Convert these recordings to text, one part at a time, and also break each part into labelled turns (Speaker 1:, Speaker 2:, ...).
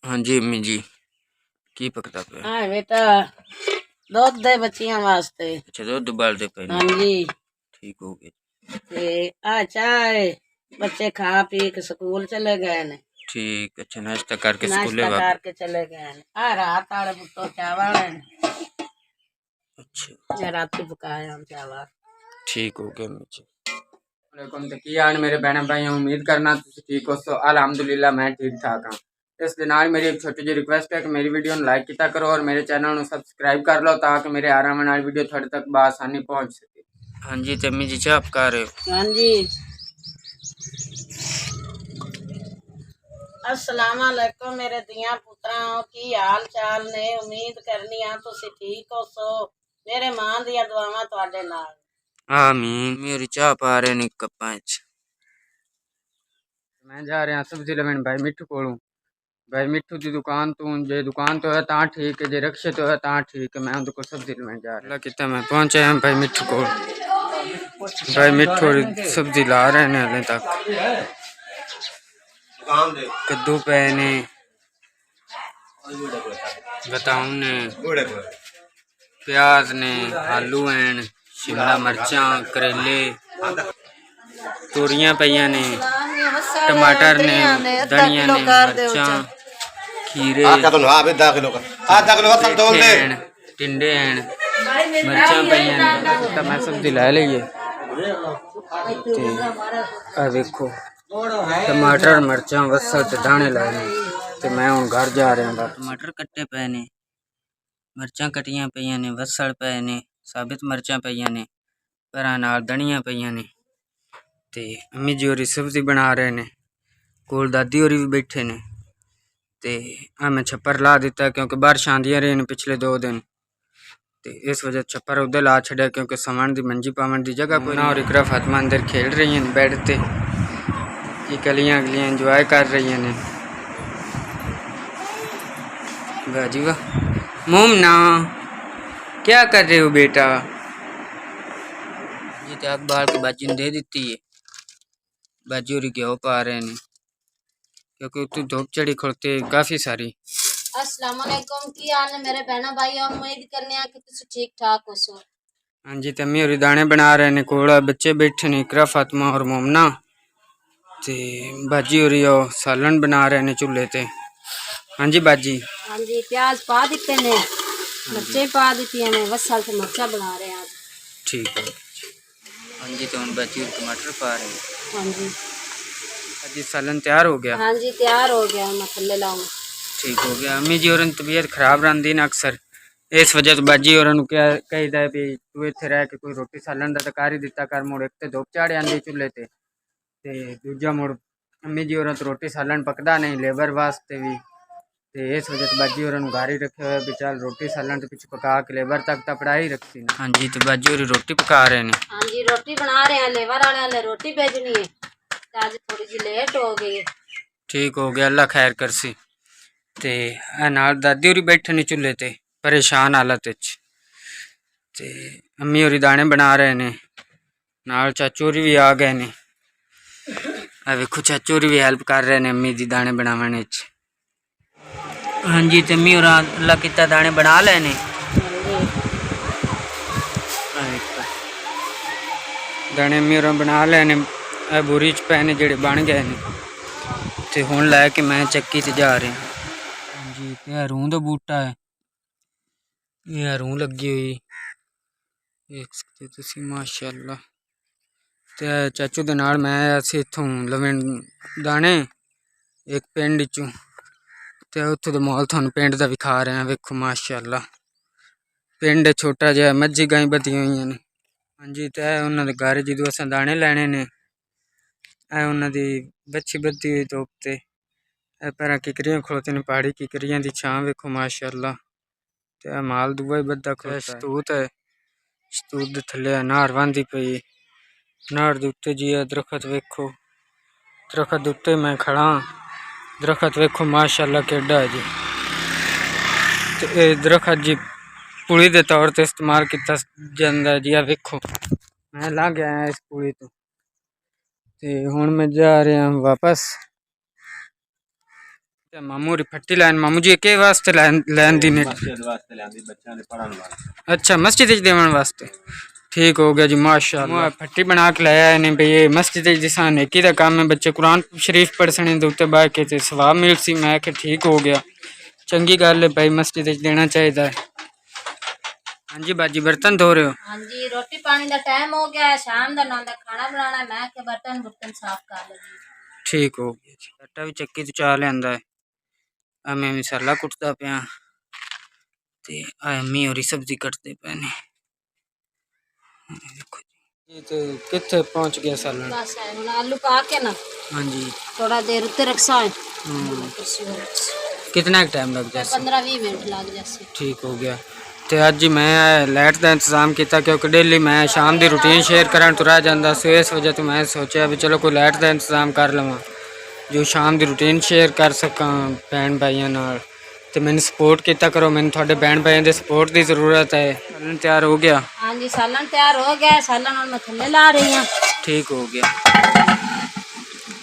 Speaker 1: हाँ जी अम्मी जी की पकता पे?
Speaker 2: हाँ बेटा दुध दे बच्चियां वास्ते।
Speaker 1: अच्छा दुध उबालते पे?
Speaker 2: हाँ जी
Speaker 1: ठीक हो गया।
Speaker 2: ते आ चाय बच्चे खा पी के स्कूल चले गए ने।
Speaker 1: ठीक अच्छा नाश्ता करके स्कूले
Speaker 2: नाश्ता
Speaker 1: वापस?
Speaker 2: करके चले गए ने। आ रात आले पुत्तो चावल ने
Speaker 1: अच्छा
Speaker 2: राती पकाया हम चावल।
Speaker 1: ठीक हो गया अम्मी जी। वालेकुम तो की हाल मेरे बहन भाई, उम्मीद करना तुम ठीक हो। सो अल्हम्दुलिल्लाह मैं ठीक ठाक हाँ। इस दिन मेरी एक छोटी जी रिक्वेस्ट है कि मेरी वीडियो लाइक किया करो और मेरे चैनल को सब्सक्राइब कर लो ताकि मेरे आने वाली वीडियो थोड़े तक बआसानी पहुंच सके। हाँ जी तो अम्मी जी चाह पका रहे हो?
Speaker 2: हाँ जी अस्सलाम वालेकुम मेरे दियां पुत्रा की हाल चाल ने। उम्मीद करनी आ तुसी ठीक हो। सो मेरे मां दियां दुआवां तुहाडे नाल।
Speaker 1: आमीन। मेरी चाह पा रहे ने कप्पां च। मैं जा रहा सब्जी लेवन भाई मिठू कोलों। भाई मिठू की दुकान तो जे दुकान तो है ता ठीक है, जे रक्शे तो है ता ठीक है। मैं उनके को सब्जी लेवन जा रहा कितना मैं पहुंचा भाई मिठू को। भाई मिठू सब्जी ला रहे हैं हाले तक। कद्दू पे ने, बताऊं ने, प्याज ने, आलू हैं, शिमला मिर्चा, करेले, तोरियां पईयां ने, टमाटर ने, धनिया ने, मिर्चा, खीरे, टिंडे हैं, मिर्चा पईयां ने। तो मैं सब्जी लै लीए। देखो टमाटर मिर्चा वसल ते दाने लाए ने। ते मैं हुण घर जा रहा। टमाटर कट्टे पे ने, मिर्चा कटियां पईयां ने, वसल पे ने, साबित मिर्चा पईयां ने, परां नाल धनिया पईयां ने। ते अम्मी जी होरी सब्जी बना रहे ने, कोल दादी होरी भी बैठे ने। ते मैं छप्पर ला दिता क्योंकि बारिश आंदियां रही ने पिछले 2 दिन। ते इस वजह छप्पर उधर ला छड़िया क्योंकि समान दी मंजी पावन दी जगह कोई ना। और इकरा फातिमा अंदर खेल रही हैं बेड ते। ये गलियां गलियां एंजॉय कर रही हैं। वाह जी वाह। मोमना क्या कर रहे हो बेटा? ये तो आग बाल के बाजी ने दे दी है। बाजी और घ्यो पा रहे हैं क्योंकि तू धूप चढ़ी खुलते काफी सारी।
Speaker 2: अस्सलाम वालेकुम की हाल है मेरे बहना भाई। उम्मीद करने आ कि तुम ठीक ठाक हो। सो
Speaker 1: हाँ जी तम्मी और दाने बना रहे ने, कोड़ा बच्चे बैठे ने, इकरा फातिमा और मोमना। ते बाजी और सालन बना रहे ने चूल्हे ते। हाँ जी बाजी।
Speaker 2: हाँ जी प्याज पा दिते ने, मिर्चे पा दी ने, वसल ते मिर्चा बना रहे हैं।
Speaker 1: ठीक है। हाँ जी तो हम बाजी और टमाटर पा रहे हैं।
Speaker 2: हाँ जी
Speaker 1: जी सालन तैयार हो गया?
Speaker 2: हाँ जी तैयार हो गया। मैं थल्ले लाऊं।
Speaker 1: ठीक हो गया। अम्मी जी और तबीयत खराब रहती ना अक्सर, इस वजह तो बाजी और क्या कहीदा भी तू इत्थे रह के कोई रोटी सालन का तो कर ही दिता कर। मुड़ एक तो धुप झाड़ आती चूल्हे ते, दूजा मुड़ अम्मी जी और तो रोटी सालन पकता नहीं लेबर वास्ते भी। ते इस वजह तो बाजी और घर ही रखे हुए भी चल रोटी सालन तो पिछू पका के लेबर तक तो पड़ा ही रखती। हाँ जी तो बाजी और रोटी पका रहे हैं।
Speaker 2: हाँ जी रोटी बना रहे हैं, लेबर वाले रोटी भेजनी है। आज थोड़ी सी लेट हो गई है।
Speaker 1: ठीक हो गया अल्लाह खैर करसी। ते नाल दादी होरी बैठे ने चूल्हे ते परेशान हालत च। ते अम्मी होरी दाने बना रहे ने, नाल चाचू होरी भी आ गए ने। वेखो चाचू होरी भी हेल्प कर रहे ने अम्मी दी दाने बनाने च। हाँ जी ते अम्मी होरा अल्लाह किता दाने बना लेने। दाने अम्मी होरा बना लेने, बोरी च पैने जेड़े बन गए ने। ते हुण लैके मैं चक्की ते जा रहा। हाँ जी ते हरूं दा बूटा है, ये हरूं लगी हुई देख सकते तुसी माशाअल्लाह। ते चाचू दे नाल मैं असीं इत्थों लवें दाने एक पिंड चों। ते उत्थों दा माहौल तुहानूं पिंड दा विखा रहे हैं। वेखो माशाअल्लाह पिंड छोटा जिहा, मज्झी गाई बधी हुई ने। हाँ जी ते उन्हां दे घर जदों असां दाने लैने ने उन्हां दी बच्छी बधी हुई धुप ते। पैरां किकरियां खड़ोते ने, पहाड़ी किकरियां दी छां वेखो माशाअल्लाह। ते माल दूआ ही बद्धा खड़ोता है। शतूत है, शतूत दे थल्ले नहर वहंदी पई। नहर दे उत्ते जी दरखत वेखो, दरखत दे उत्ते मैं खड़ा। दरखत वेखो माशाअल्लाह केड़ा है जी। ते दरखत जी पुली दे तौर ते इस्तेमाल किया जाता है जी। वेखो मैं लंघ गया इस पुली तो। ते हुण मैं जा रहा वापस। ਤੇ ਮਾਮੂ ਦੀ ਫੱਟੀ ਲੈਣ ਮਾਮੂ ਜੀ ਕੇ ਵਾਸਤੇ ਲੈਣ ਦੀ ਨੇ
Speaker 3: ਮਸਜਿਦ ਵਾਸਤੇ ਲਿਆਂਦੀ ਬੱਚਿਆਂ ਦੇ ਪੜ੍ਹਨ ਵਾਸਤੇ।
Speaker 1: अच्छा मस्जिद च देवन वास्ते ठीक हो गया जी माशाअल्लाह फट्टी बना के लाया है बई ये मस्जिद जिसा नेकी का काम है बच्चे कुरान शरीफ पढ़ सने दे उत्ते बह के ते सवाब मिल सी मैं कि ठीक हो गया चंगी गल है भाई मस्जिद च देना चाहिए। हाँ जी बाजी बर्तन धो रहे हो?
Speaker 4: हाँ जी रोटी पानी का टाइम हो गया है शाम का नाम खाना बनाना मैं के बर्तन बुर्तन साफ कर लगी।
Speaker 1: ठीक हो गया जी आटा भी चक्की तो चा लिया है मैं मसाला कुटता पिया ते अम्मी होरी सब्जी कटते पे ने देखो जी तो कितने पहुंच गया सालन
Speaker 4: बस है हुन आलू पा के ना
Speaker 1: हाँ जी
Speaker 4: थोड़ा देर उत्ते रखसा है
Speaker 1: कितना टाइम लग जाए
Speaker 4: 15-20 मिनट लग जासे।
Speaker 1: ठीक हो गया तो अज जी मैं लाइट का इंतजाम किया क्योंकि डेली मैं शाम की रूटीन शेयर करन तो रह जाता सो इस वजह तो मैं सोचा भी चलो कोई लाइट का इंतजाम कर लवां जो शाम की रूटीन शेयर कर सकां भैन भाइयों नाल ते मैंने सपोर्ट किया करो मैंने थोड़े भैन भाइयों की सपोर्ट की जरूरत है। सालन तैयार हो गया?
Speaker 4: हाँ जी सालन तैयार हो गया सालन और मैं थल्ले ला रही हूँ।
Speaker 1: ठीक हो गया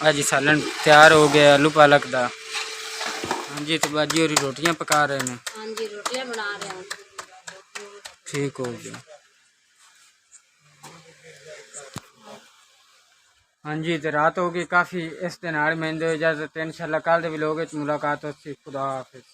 Speaker 1: आज सालन तैयार हो गया आलू पालक का। हाँ जी तो बाजी और रोटियां पका रहे हैं।
Speaker 4: हाँ जी रोटियां बना रहे हैं।
Speaker 1: ठीक हो गया। हाँ जी तो रात हो गई काफ़ी इस दिन मैंने इजाज़त इंशाल्लाह कल के व्लॉग में मुलाकात होती खुदा हाफिज़।